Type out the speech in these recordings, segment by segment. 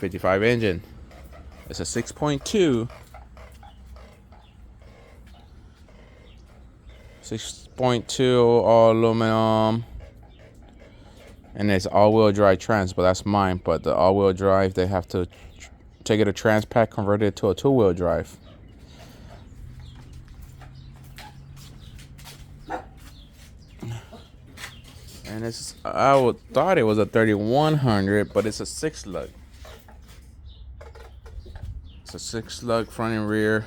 55 engine. It's a 6.2. 6.2 all aluminum. And it's all-wheel drive trans, but that's mine. But the all-wheel drive, they have to take it a trans pack, convert it to a two-wheel drive. And it's, thought it was a 3100, but it's a 6-lug. It's a 6-lug front and rear.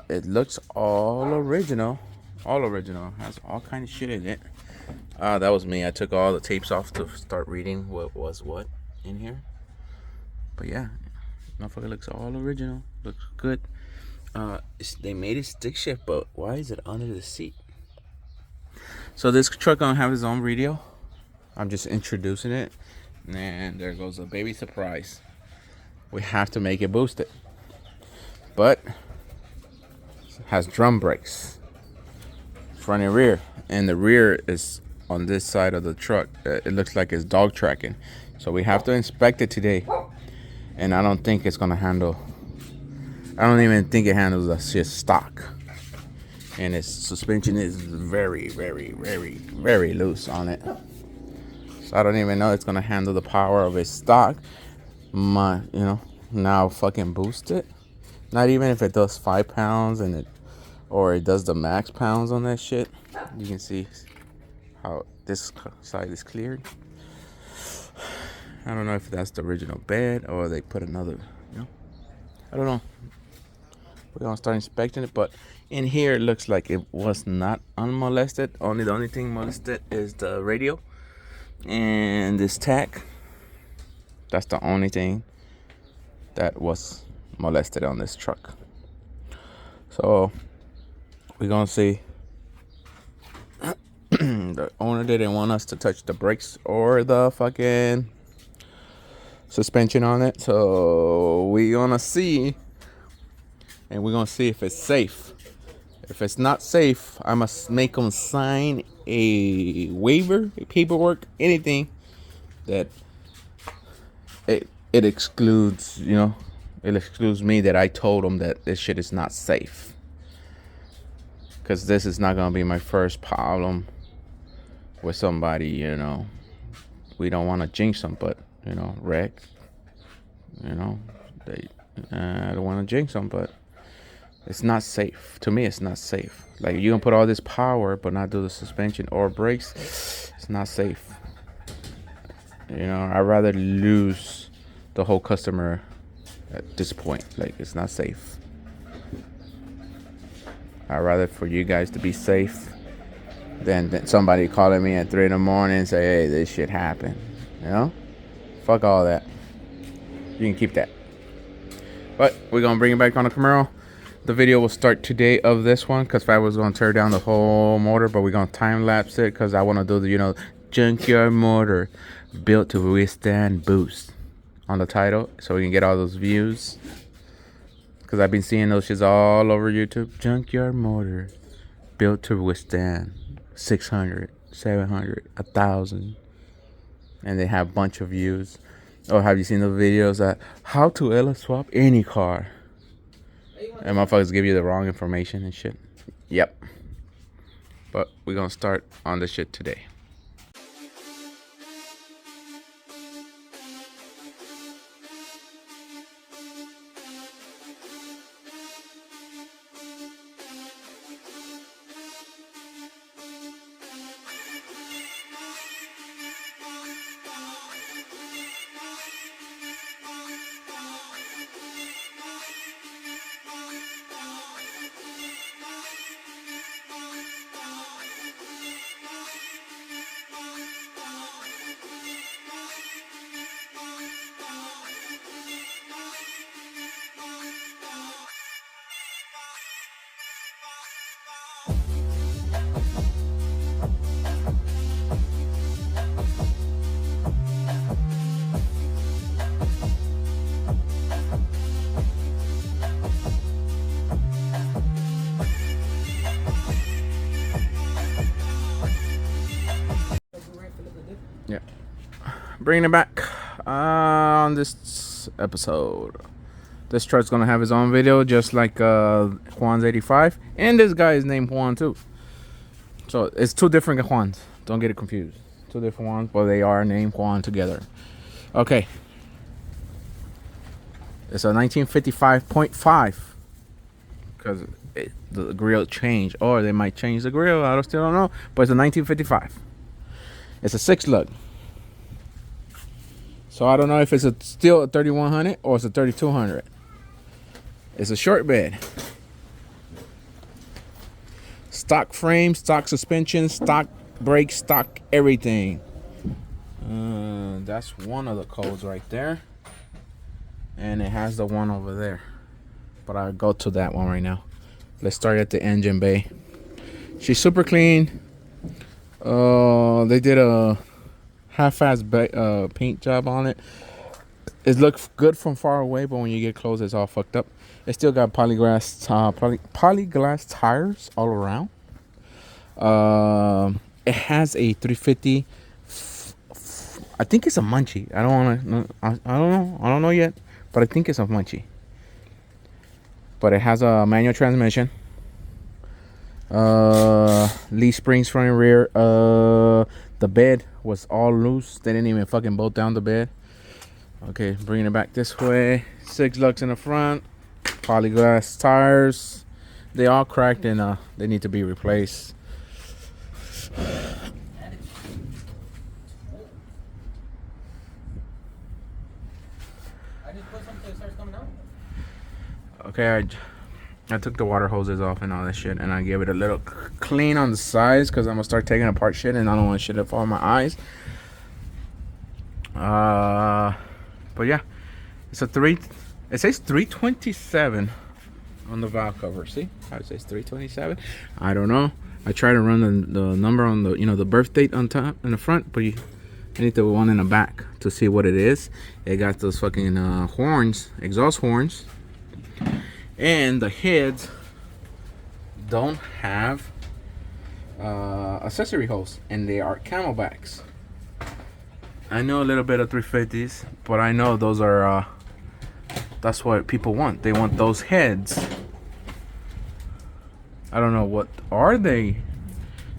It looks all original. All original. Has all kind of shit in it. That was me. I took all the tapes off to start reading what was what in here. But yeah, motherfucker looks all original. Looks good. They made it stick shift, but why is it under the seat? So this truck gonna have his own radio. I'm just introducing it. And there goes a baby surprise. We have to make it boosted. But it has drum brakes. Front and rear. And the rear is on this side of the truck. It looks like it's dog tracking. So we have to inspect it today. And I don't think it's gonna handle. I don't even think it handles that shit stock. And its suspension is very, very, very, very loose on it. So I don't even know it's gonna handle the power of its stock. Now fucking boost it. Not even if it does 5 pounds or it does the max pounds on that shit. You can see how this side is cleared. I don't know if that's the original bed or they put another, I don't know. We're gonna start inspecting it, but in here it looks like it was not unmolested. The only thing molested is the radio and this tack. That's the only thing that was molested on this truck. So we're gonna see. The owner didn't want us to touch the brakes or the fucking suspension on it, so we're gonna see. And we're gonna see if it's safe. If it's not safe, I must make them sign a waiver, a paperwork, anything that it excludes, it excludes me that I told them that this shit is not safe. Because this is not gonna be my first problem with somebody, We don't want to jinx them, but wreck. I don't want to jinx them, but it's not safe. To me, it's not safe. Like, you can put all this power, but not do the suspension or brakes. It's not safe. I'd rather lose the whole customer at this point. Like, it's not safe. I'd rather for you guys to be safe than somebody calling me at 3 in the morning and say, hey, this shit happened. Fuck all that. You can keep that. But we're going to bring it back on the Camaro. The video will start today of this one because Fab was going to tear down the whole motor, but we're going to time lapse it because I want to do the, junkyard motor built to withstand boost on the title so we can get all those views. Because I've been seeing those shits all over YouTube. Junkyard motor built to withstand 600, 700, 1,000. And they have a bunch of views. Or have you seen the videos that how to swap any car? And motherfuckers give you the wrong information and shit. Yep. But we're gonna start on this shit today. Yeah. Bringing it back. on this episode. This truck's gonna have his own video, just like Juan's 85, and this guy is named Juan too. So it's two different Juans. Don't get it confused. Two different ones, but they are named Juan together. Okay. It's a 1955.5 because the grill changed, or they might change the grill. I still don't know, but it's a 1955. It's a 6 lug. So I don't know if it's still a 3100 or it's a 3200. It's a short bed. Stock frame, stock suspension, stock brakes, stock everything. That's one of the codes right there. And it has the one over there. But I'll go to that one right now. Let's start at the engine bay. She's super clean. They did a half-ass paint job on it. It looks good from far away, but when you get close, it's all fucked up. It still got polyglass tires all around. It has a 350. I think it's a Munchie. I don't know. I don't know yet, but I think it's a Munchie. But it has a manual transmission. Leaf springs front and rear. The bed was all loose. They didn't even fucking bolt down the bed. Okay, bringing it back this way. 6 lugs in the front. Polyglass tires. They all cracked and they need to be replaced. Okay, I took the water hoses off and all that shit, and I gave it a little clean on the sides because I'm gonna start taking apart shit, and I don't want shit to fall in my eyes. But yeah, it's a it says 327 on the valve cover. See how it says 327? I don't know. I try to run the number on the birth date on top in the front, but I need the one in the back to see what it is. It got those fucking horns, exhaust horns, and the heads don't have accessory holes, and they are camelbacks. I know a little bit of 350s, but I know those are that's what people want. They want those heads. I don't know what are they.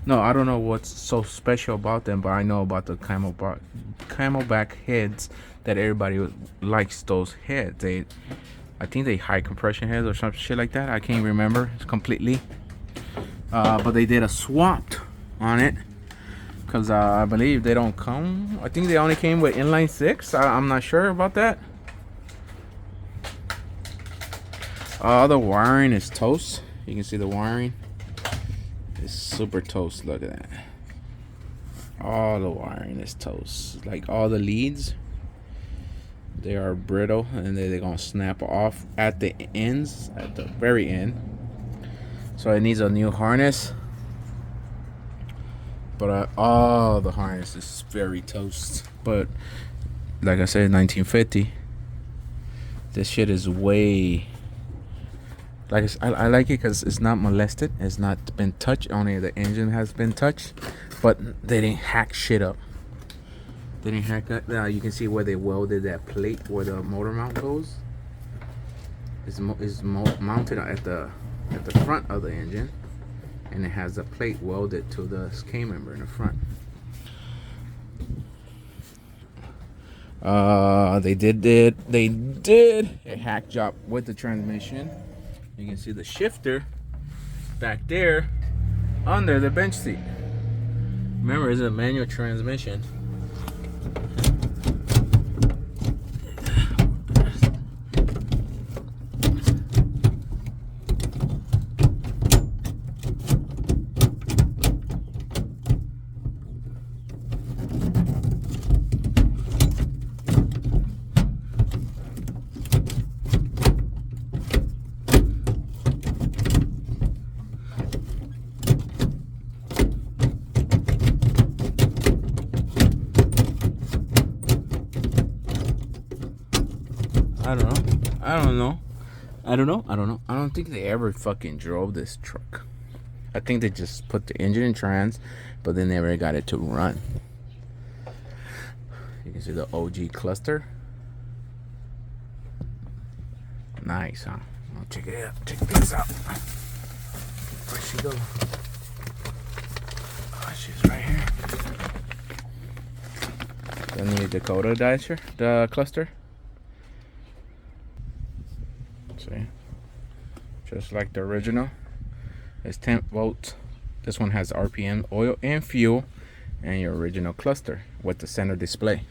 No, I don't know what's so special about them, but I know about the camelback heads that everybody likes. Those heads, I think they high compression heads or some shit like that. I can't remember completely. But they did a swap on it because I believe they don't come. I think they only came with inline 6. I'm not sure about that. The wiring is toast. You can see the wiring is super toast. Look at that. All the wiring is toast. Like all the leads, they are brittle, and they're gonna snap off at the ends, at the very end. So it needs a new harness. But the harness is very toast. But like I said, 1950. This shit is way. Like I like it because it's not molested. It's not been touched. Only the engine has been touched, but they didn't hack shit up. They didn't hack that. You can see where they welded that plate where the motor mount goes. It's mounted at the front of the engine, and it has a plate welded to the K member in the front. They did a hack job with the transmission. You can see the shifter back there under the bench seat. Remember, it's a manual transmission. I don't think they ever fucking drove this truck. I think they just put the engine in trans, but they never got it to run. This is the OG cluster. Nice, huh? I'll check it out. Check this out. Where'd she go? Oh, she's right here. The new Dakota dicer, the cluster. See, just like the original. It's 10 volts. This one has RPM, oil, and fuel, and your original cluster with the center display.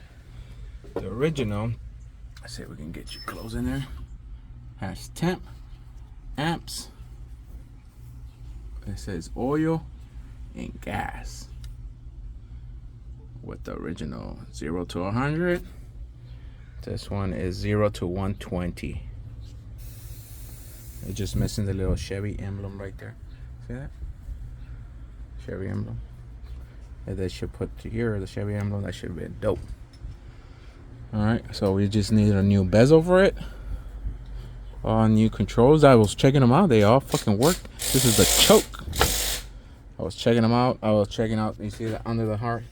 The original, let's see if we can get you close in there, has temp, amps. It says oil and gas. With the original 0 to 100. This one is 0 to 120. It's just missing the little Chevy emblem right there. See that? Chevy emblem. And they should put here the Chevy emblem. That should be dope. Alright, so we just need a new bezel for it. All new controls. I was checking them out. They all fucking work. This is the choke. I was checking them out. You see that under the heart?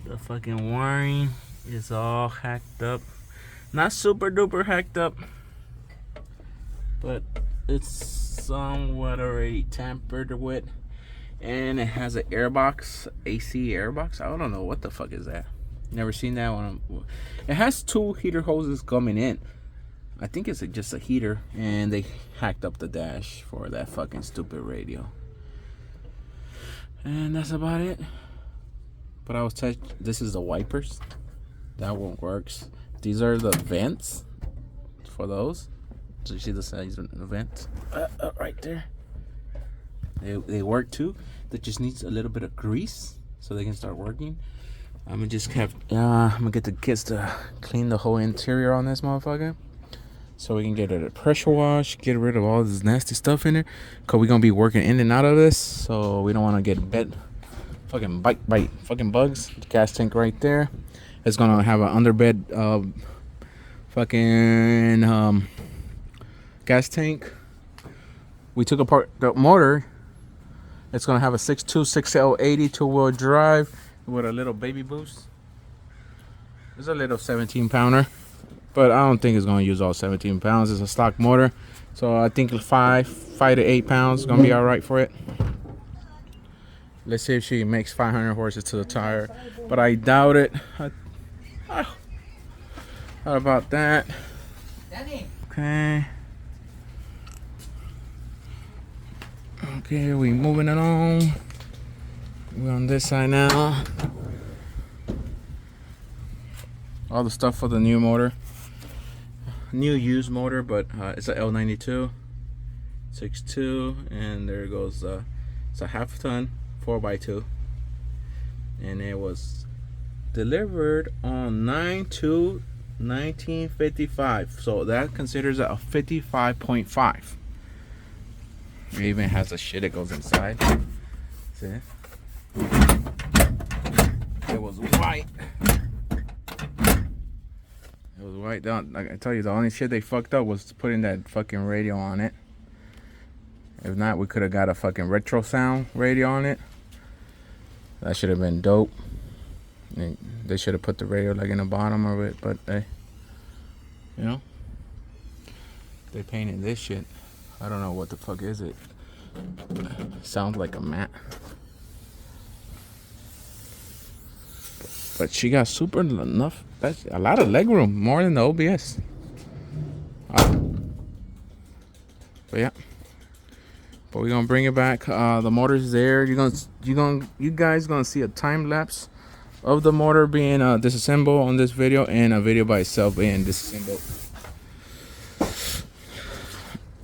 The fucking wiring is all hacked up. Not super duper hacked up, but it's somewhat already tampered with. And it has an airbox, AC airbox. I don't know what the fuck is that. Never seen that one. It has 2 heater hoses coming in. I think it's just a heater, and they hacked up the dash for that fucking stupid radio. And that's about it. But I was this is the wipers. That one works. These are the vents for those. So you see the size of the vents right there. They work too. That just needs a little bit of grease so they can start working. I'm gonna just have I'm gonna get the kids to clean the whole interior on this motherfucker, so we can get it a pressure wash, get rid of all this nasty stuff in there. Cause we're gonna be working in and out of this, so we don't want to get fucking bite fucking bugs. The gas tank right there. It's gonna have an underbed fucking gas tank. We took apart the motor. It's gonna have a 6.2 6L80 2-wheel drive with a little baby boost. It's a little 17 pounder, but I don't think it's gonna use all 17 pounds. It's a stock motor, so I think 5 to 8 pounds is gonna be all right for it. Let's see if she makes 500 horses to the tire, but I doubt it. How about that? Okay, we moving it on. We're on this side now. All the stuff for the new motor. New used motor, but it's a L92 6.2, and there goes it's a half ton 4x2, and it was delivered on 9/2/1955, so that considers it a 55.5. It even has a shit that goes inside. See? It was white. It was white. Like I tell you, the only shit they fucked up was putting that fucking radio on it. If not, we could have got a fucking retro sound radio on it. That should have been dope. They should have put the radio like in the bottom of it, but they, you know, they painted this shit. I don't know what the fuck is it. Sounds like a mat. But she got super enough. That's a lot of leg room, more than the OBS. But yeah. But we're gonna bring it back. The motor's there. You guys gonna see a time lapse of the motor being disassembled on this video, and a video by itself being disassembled.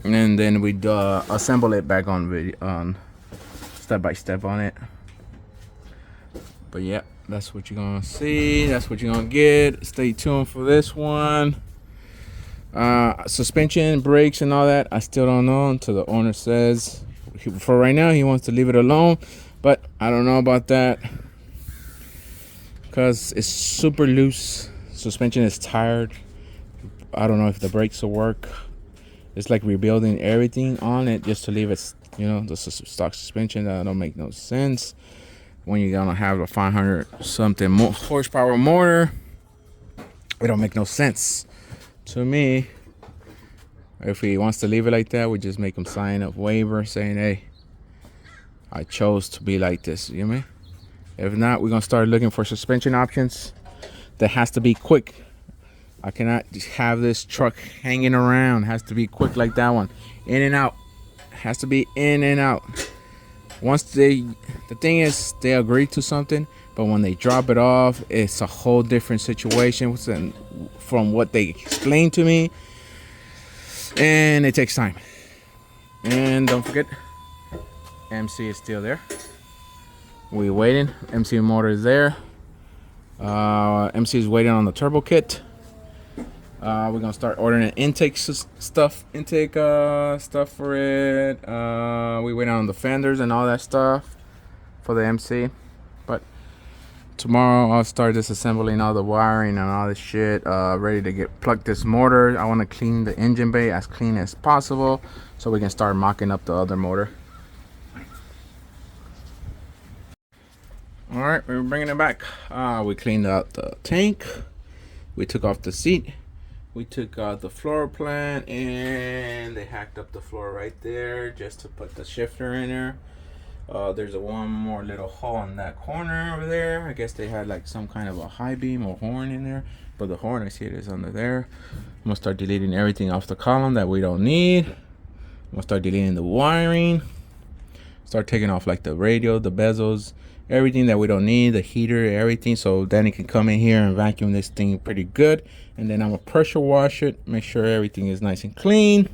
And then we'd assemble it back on video, step by step on it. But yeah, that's what you're gonna see. That's what you're gonna get. Stay tuned for this one. Suspension, brakes, and all that, I still don't know until the owner says. For right now, he wants to leave it alone, but I don't know about that because it's super loose. Suspension is tired. I don't know if the brakes will work. It's like rebuilding everything on it just to leave it, you know, the stock suspension. That don't make no sense when you're gonna have a 500 something horsepower motor. It don't make no sense to me. If he wants to leave it like that, we just make him sign a waiver saying, hey, I chose to be like this. You know me? If not, we're gonna start looking for suspension options that has to be quick. I cannot just have this truck hanging around. It has to be quick like that one. In and out. It has to be in and out. Once the thing is, they agree to something, but when they drop it off, it's a whole different situation from what they explained to me, and it takes time. And don't forget, MC is still there. We waiting. MC motor is there. MC is waiting on the turbo kit. We're gonna start ordering intake stuff for it. We went on the fenders and all that stuff for the MC. But tomorrow I'll start disassembling all the wiring and all this shit. Ready to plug this motor. I want to clean the engine bay as clean as possible so we can start mocking up the other motor. All right, we're bringing it back. We cleaned out the tank. We took off the seat. We took out the floor plan, and they hacked up the floor right there just to put the shifter in there. There's one more little hole in that corner over there. I guess they had like some kind of a high beam or horn in there, but the horn, I see it is under there. I'm gonna start deleting everything off the column that we don't need. I'm gonna start deleting the wiring. Start taking off like the radio, the bezels, everything that we don't need, the heater, everything, so Danny can come in here and vacuum this thing pretty good. And then I'm gonna pressure wash it, make sure everything is nice and clean.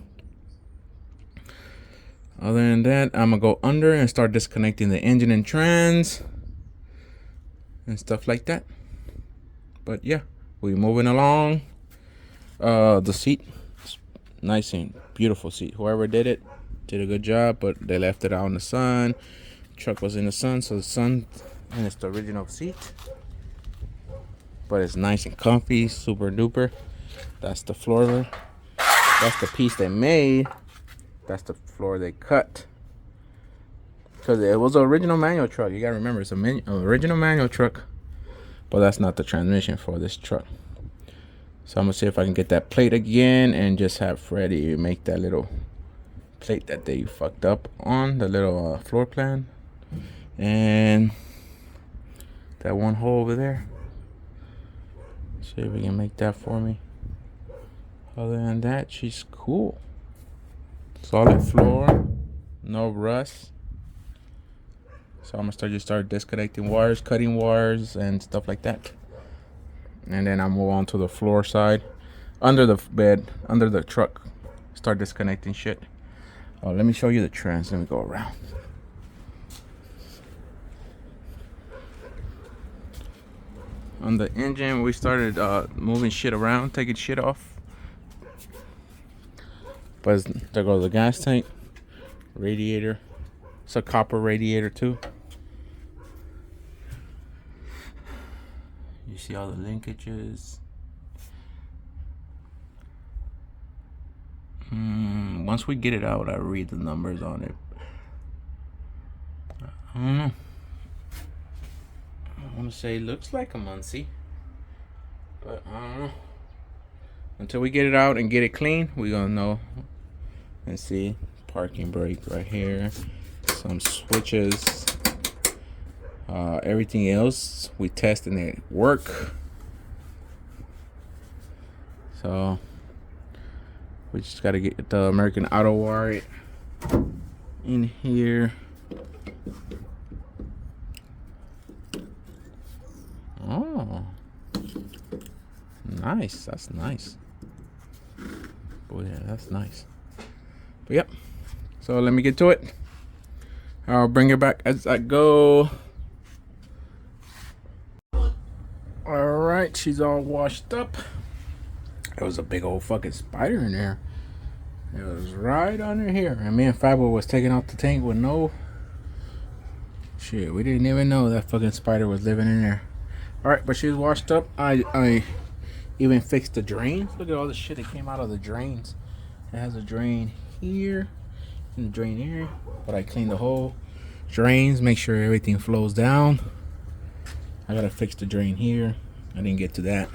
Other than that, I'm gonna go under and start disconnecting the engine and trans and stuff like that. But yeah, we're moving along. The seat, nice and beautiful seat. Whoever did it did a good job, but they left it out in the sun. Truck was in the sun, so the sun, and it's the original seat, but it's nice and comfy, super duper. That's the floor. That's the piece they made. That's the floor they cut, because it was an original manual truck. You gotta remember, it's an original manual truck, but that's not the transmission for this truck. So I'm gonna see if I can get that plate again and just have Freddie make that little plate that they fucked up on the little floor plan. And that one hole over there, see if we can make that for me. Other than that, she's cool. Solid floor, no rust. So I'm gonna start disconnecting wires, cutting wires and stuff like that. And then I'll move on to the floor side, under the bed, under the truck, start disconnecting shit. Oh, let me show you the trans. Let me go around. On the engine, we started moving shit around, taking shit off. But there goes the gas tank, radiator. It's a copper radiator too. You see all the linkages. Once we get it out, I'll read the numbers on it. I don't know. I want to say it looks like a Muncie, but I don't know. Until we get it out and get it clean, we're gonna know and see. Parking brake right here, some switches, everything else we test and it work. So we just gotta get the American Auto wire in here. Oh, nice. That's nice. Oh yeah, that's nice. But yep. So let me get to it. I'll bring it back as I go. All right, she's all washed up. There was a big old fucking spider in there. It was right under here. And me and Fabo was taking out the tank with no shit. We didn't even know that fucking spider was living in there. All right, but she's washed up. I even fixed the drains. Look at all the shit that came out of the drains. It has a drain here and a drain here. But I cleaned the whole drains, make sure everything flows down. I gotta fix the drain here. I didn't get to that.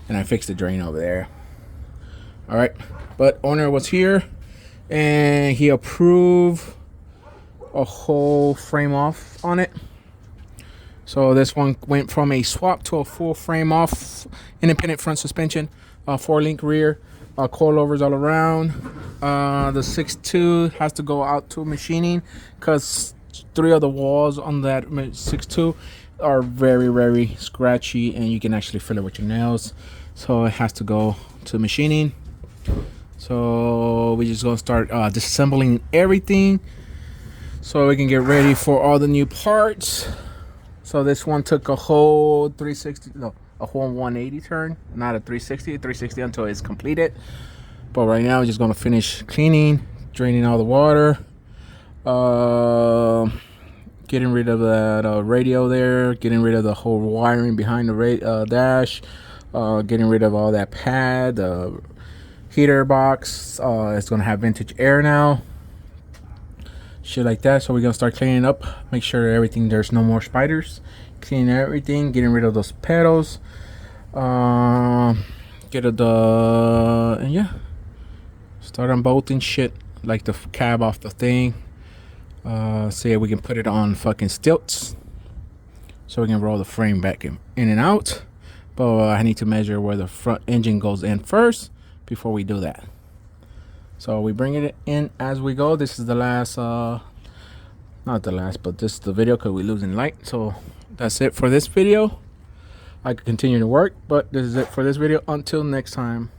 and I fixed the drain over there. All right, but owner was here and he approved a whole frame off on it. So this one went from a swap to a full frame off, independent front suspension, 4-link rear, coilovers all around. The 6.2 has to go out to machining because 3 of the walls on that 6.2 are very, very scratchy, and you can actually feel it with your nails. So it has to go to machining. So we're just gonna start disassembling everything so we can get ready for all the new parts. So this one took a whole 360, no, a whole 180 turn, not a 360 until it's completed. But right now we're just gonna finish cleaning, draining all the water, getting rid of that radio there, getting rid of the whole wiring behind the dash, getting rid of all that pad, the heater box. It's gonna have vintage air now, shit like that. So we're gonna start cleaning up, make sure everything, there's no more spiders, cleaning everything, getting rid of those pedals, get it and yeah, start unbolting shit like the cab off the thing. See if we can put it on fucking stilts so we can roll the frame back in and out. But I need to measure where the front engine goes in first before we do that. So we bring it in as we go. This is the last, not the last, but this is the video because we're losing light. So that's it for this video. I could continue to work, but this is it for this video. Until next time.